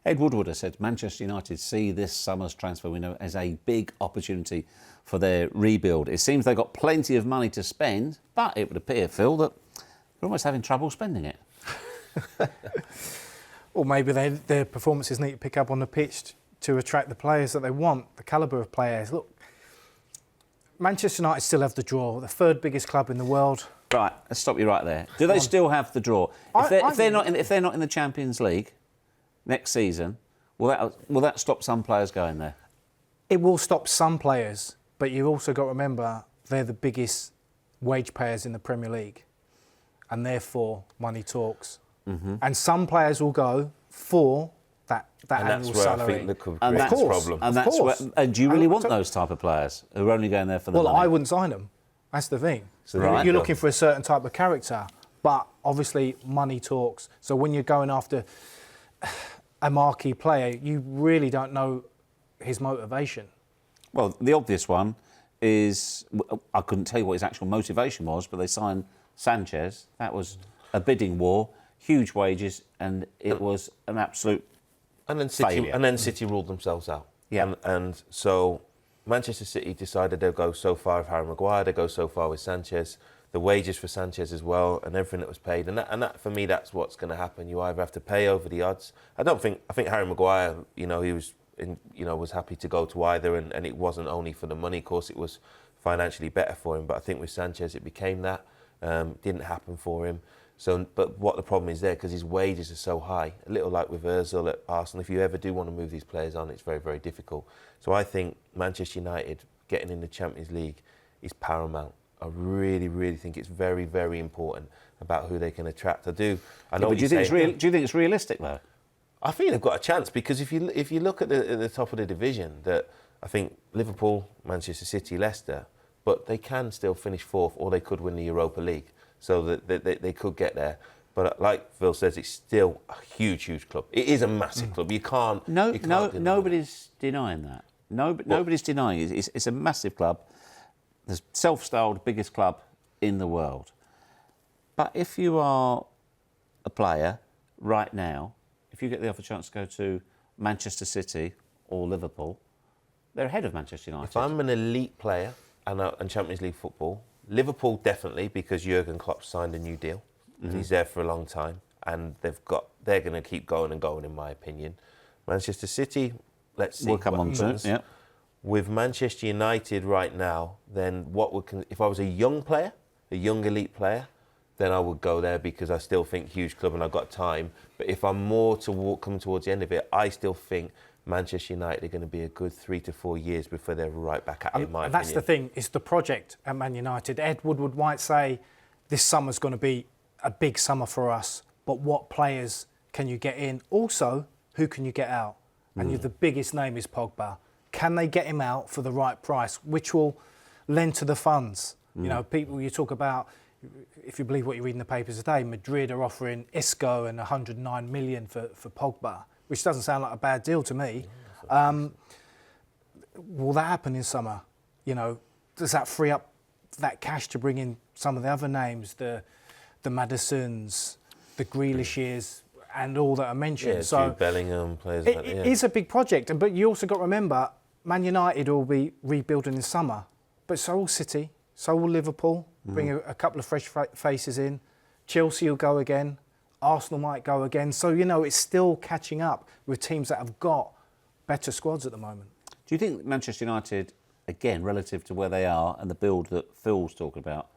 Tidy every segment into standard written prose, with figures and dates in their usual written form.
Ed Woodward has said Manchester United see this summer's transfer window as a big opportunity for their rebuild. It seems they've got plenty of money to spend, but it would appear, Phil, that they're almost having trouble spending it. Or maybe their performances need to pick up on the pitch to attract the players that they want, the calibre of players. Look, Manchester United still have the draw, the third biggest club in the world. Right, let's stop you right there. Do they still have the draw? If they're not in the Champions League next season, will that stop some players going there? It will stop some players, but you've also got to remember they're the biggest wage payers in the Premier League, and therefore money talks. Mm-hmm. And some players will go for that annual salary. And that's where I think the problem. And do you really want those type of players who are only going there for the money? Well, I wouldn't sign them. That's the thing. So You're looking for a certain type of character, but obviously money talks. So when you're going after a marquee player, you really don't know his motivation. Well, the obvious one is, I couldn't tell you what his actual motivation was, but they signed Sanchez. That was a bidding war, huge wages, and it was an absolute failure. And then City ruled themselves out. Yeah. And so Manchester City decided they'll go so far with Harry Maguire, they'll go so far with Sanchez, the wages for Sanchez as well, and everything that was paid. And that for me, that's what's going to happen. You either have to pay over the odds. I think Harry Maguire, he was happy to go to either, and it wasn't only for the money. Of course, it was financially better for him. But I think with Sanchez, it became that. Didn't happen for him. So, but what the problem is there, because his wages are so high, a little like with Ozil at Arsenal, if you ever do want to move these players on, it's very, very difficult. So I think Manchester United getting in the Champions League is paramount. I really, really think it's very, very important about who they can attract. I do. I know. But do you think it's realistic though? I think they've got a chance, because if you look at the top of the division, that I think Liverpool, Manchester City, Leicester, but they can still finish fourth, or they could win the Europa League. So that they could get there. But like Phil says, it's still a huge, huge club. It is a massive club. You can't deny nobody's denying that. Nobody's denying it. It's a massive club. The self-styled biggest club in the world. But if you are a player right now, if you get the offer chance to go to Manchester City or Liverpool, they're ahead of Manchester United. If I'm an elite player and Champions League football, Liverpool definitely, because Jurgen Klopp signed a new deal. Mm-hmm. He's there for a long time, and they're going to keep going and going, in my opinion. Manchester City, let's see. We'll come on to it. Yeah. With Manchester United right now, then if I was a young player, a young elite player, then I would go there, because I still think huge club and I've got time. But if I'm more come towards the end of it, I still think Manchester United are going to be a good 3 to 4 years before they're right back at it, in my opinion. That's the thing, it's the project at Man United. Ed Woodward might say this summer's going to be a big summer for us, but what players can you get in? Also, who can you get out? And the biggest name is Pogba. Can they get him out for the right price, which will lend to the funds? You know, people, you talk about, if you believe what you read in the papers today, Madrid are offering Isco and 109 million for Pogba, which doesn't sound like a bad deal to me. Will that happen in summer? You know, does that free up that cash to bring in some of the other names, the Maddisons, the Grealishes, and all that I mentioned? Yeah, so Jude Bellingham, players it, like that. Yeah. It is a big project, but you also got to remember, Man United will be rebuilding in summer, but so will City, so will Liverpool, bring a couple of fresh faces in. Chelsea will go again. Arsenal might go again. So, you know, it's still catching up with teams that have got better squads at the moment. Do you think Manchester United, again, relative to where they are and the build that Phil's talking about,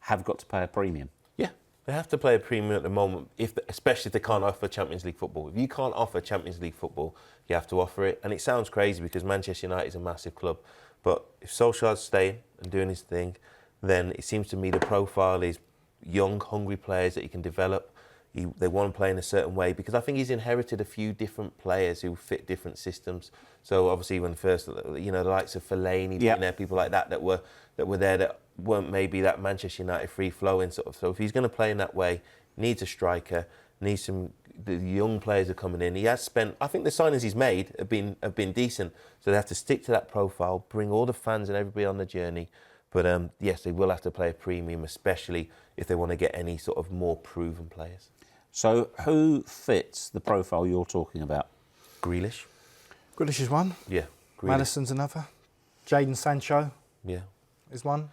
have got to pay a premium? Yeah, they have to play a premium at the moment, especially if they can't offer Champions League football. If you can't offer Champions League football, you have to offer it. And it sounds crazy because Manchester United is a massive club. But if Solskjaer's staying and doing his thing, then it seems to me the profile is young, hungry players that he can develop. They want to play in a certain way, because I think he's inherited a few different players who fit different systems. So obviously when first, you know, the likes of Fellaini, there, people like that were there that weren't maybe that Manchester United free-flowing sort of. So if he's going to play in that way, needs a striker, needs the young players are coming in. He has spent, I think the signings he's made have been decent. So they have to stick to that profile, bring all the fans and everybody on the journey. But yes, they will have to play a premium, especially if they want to get any sort of more proven players. So who fits the profile you're talking about? Grealish. Grealish is one. Yeah. Grealish. Madison's another. Jadon Sancho Yeah. is one.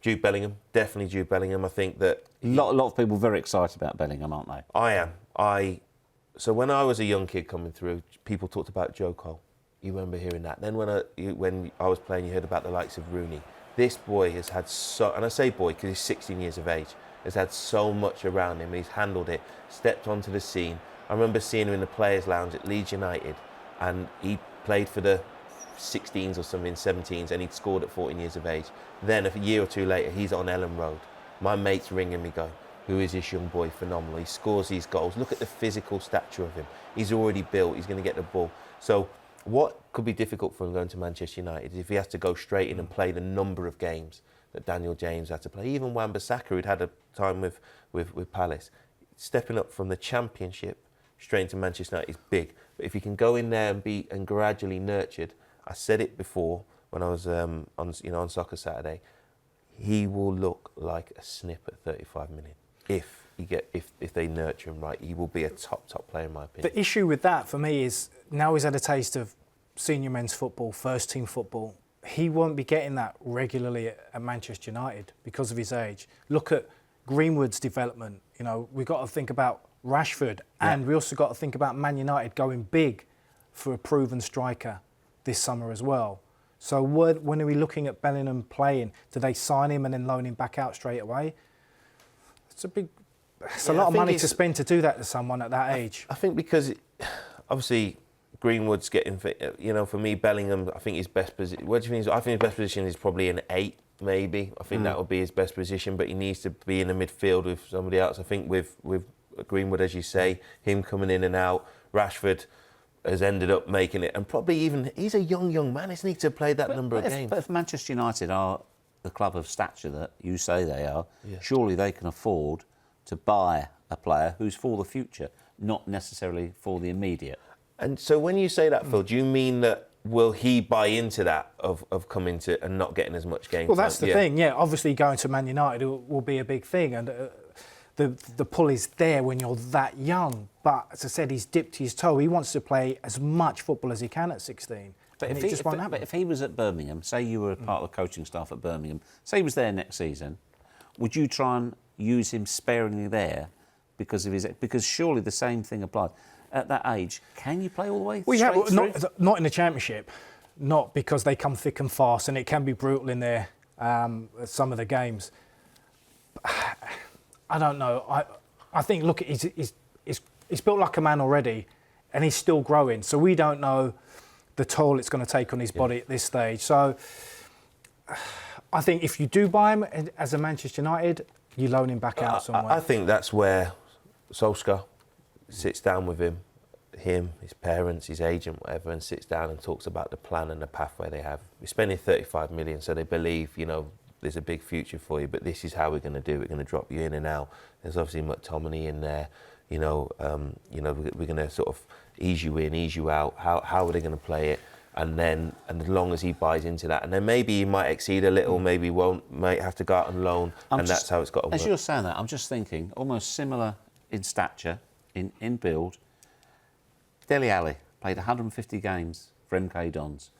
Jude Bellingham. Definitely Jude Bellingham. I think that... A lot of people very excited about Bellingham, aren't they? I am. So when I was a young kid coming through, people talked about Joe Cole. You remember hearing that. Then when I was playing, you heard about the likes of Rooney. This boy has had so... And I say boy because he's 16 years of age. Has had so much around him. He's handled it, stepped onto the scene. I remember seeing him in the Players' Lounge at Leeds United, and he played for the 16s or something, 17s, and he'd scored at 14 years of age. Then a year or two later, he's on Ellen Road. My mates ringing me going, who is this young boy? Phenomenal. He scores these goals. Look at the physical stature of him. He's already built. He's going to get the ball. So what could be difficult for him going to Manchester United is if he has to go straight in and play the number of games that Daniel James had to play. Even Wan-Bissaka, who'd had a time with Palace, stepping up from the Championship straight into Manchester United is big. But if he can go in there and be gradually nurtured, I said it before when I was on Soccer Saturday, he will look like a snip at 35 million. If they nurture him right, he will be a top player in my opinion. The issue with that for me is now he's had a taste of senior men's football, first team football. He won't be getting that regularly at Manchester United because of his age. Look at Greenwood's development. You know, we've got to think about Rashford, and we also got to think about Man United going big for a proven striker this summer as well. So when are we looking at Bellingham playing? Do they sign him and then loan him back out straight away? It's a lot of money to spend to do that to someone at that age. I think because obviously Greenwood's getting, for me, Bellingham, I think his best position. What do you think? I think his best position is probably an 8, maybe. I think that would be his best position, but he needs to be in the midfield with somebody else. I think with Greenwood, as you say, him coming in and out, Rashford has ended up making it, and probably even he's a young man, isn't he, to play that number of games? But if Manchester United are the club of stature that you say they are, surely they can afford to buy a player who's for the future, not necessarily for the immediate. And so when you say that, Phil, do you mean that will he buy into that of coming to and not getting as much game Well, time? that's the thing, Obviously going to Man United will be a big thing, and the pull is there when you're that young. But as I said, he's dipped his toe. He wants to play as much football as he can at 16. But if he was at Birmingham, say you were a part of the coaching staff at Birmingham, say he was there next season, would you try and use him sparingly there because surely the same thing applies. At that age, can you play all the way not in the Championship, not because they come thick and fast, and it can be brutal in there, some of the games. I don't know. I think, look, he's built like a man already, and he's still growing. So we don't know the toll it's going to take on his body at this stage. So I think if you do buy him as a Manchester United, you loan him back out somewhere. I think that's where Solskjaer sits down with him, his parents, his agent, whatever, and sits down and talks about the plan and the pathway they have. We're spending 35 million, so they believe, there's a big future for you, but this is how we're going to do it. We're going to drop you in and out. There's obviously McTominay in there. We're going to sort of ease you in, ease you out. How are they going to play it? And as long as he buys into that, and then maybe he might exceed a little, maybe won't, might have to go out on loan, that's how it's got to work. As you're saying that, I'm just thinking, almost similar in stature, in build. Daley Ali played 150 games for MK Dons,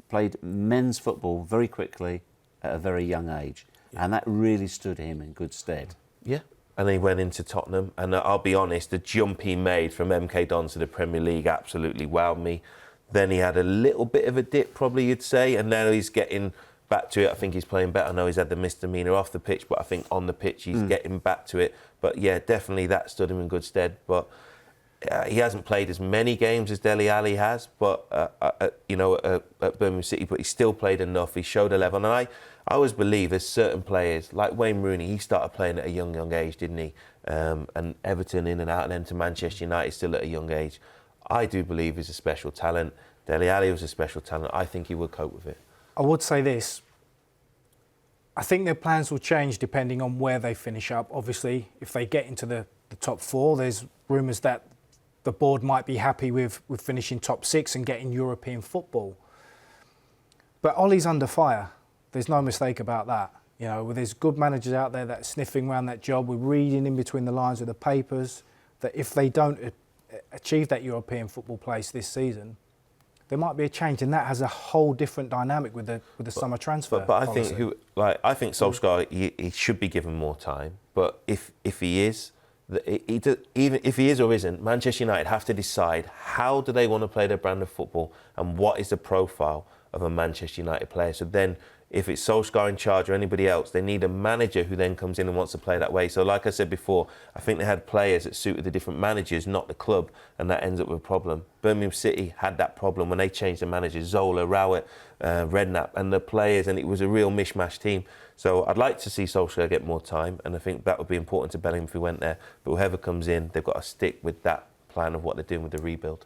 played men's football very quickly at a very young age, and that really stood him in good stead. Yeah. And then he went into Tottenham, and I'll be honest, the jump he made from MK Dons to the Premier League absolutely wowed me. Then he had a little bit of a dip, probably you'd say, and now he's getting back to it. I think he's playing better. I know he's had the misdemeanour off the pitch, but I think on the pitch he's getting back to it. But yeah, definitely that stood him in good stead. But he hasn't played as many games as Daley Ali has, but at Birmingham City, but he still played enough. He showed a level, and I always believe there's certain players like Wayne Rooney. He started playing at a young age, didn't he? And Everton in and out, and then to Manchester United still at a young age. I do believe he's a special talent. Daley Ali was a special talent. I think he would cope with it. I would say this. I think their plans will change depending on where they finish up. Obviously, if they get into the top 4, there's rumours that the board might be happy with finishing top 6 and getting European football. But Ollie's under fire. There's no mistake about that. There's good managers out there that are sniffing around that job. We're reading in between the lines of the papers that if they don't achieve that European football place this season, there might be a change, and that has a whole different dynamic with the summer transfer. But I policy. think I think Solskjaer he should be given more time. But if he is, even if he is or isn't, Manchester United have to decide how do they want to play their brand of football and what is the profile of a Manchester United player. So then, if it's Solskjaer in charge or anybody else, they need a manager who then comes in and wants to play that way. So like I said before, I think they had players that suited the different managers, not the club, and that ends up with a problem. Birmingham City had that problem when they changed the managers, Zola, Rowett, Redknapp, and the players, and it was a real mishmash team. So I'd like to see Solskjaer get more time, and I think that would be important to Bellingham if he went there. But whoever comes in, they've got to stick with that plan of what they're doing with the rebuild.